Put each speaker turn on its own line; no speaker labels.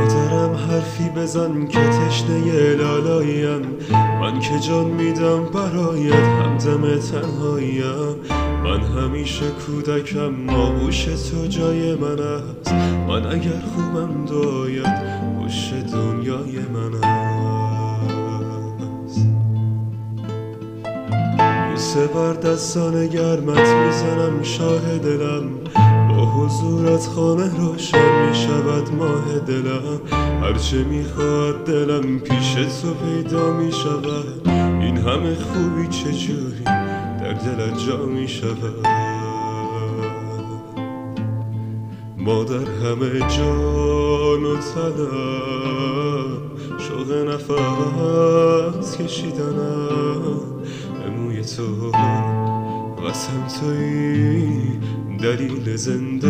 مادرم حرفی بزن که تشنه لالایم، من که جان میدم برایت همدم تنهایم. من همیشه کودکم، آغوش تو جای من است، من اگر خوبم دعایت خوش دنیای من است. بوسه بر دستان گرمت میزنم شاه دلم، با حضورت خانه روشن میشود ماه دلم. هرچه میخواد دلم پیش تو پیدا میشود، این همه خوبی چجوری در دلت جا میشود. ما در همه جان و تنم، شوق نفس کشیدنم به موی تو، قسم تویی دلیل زنده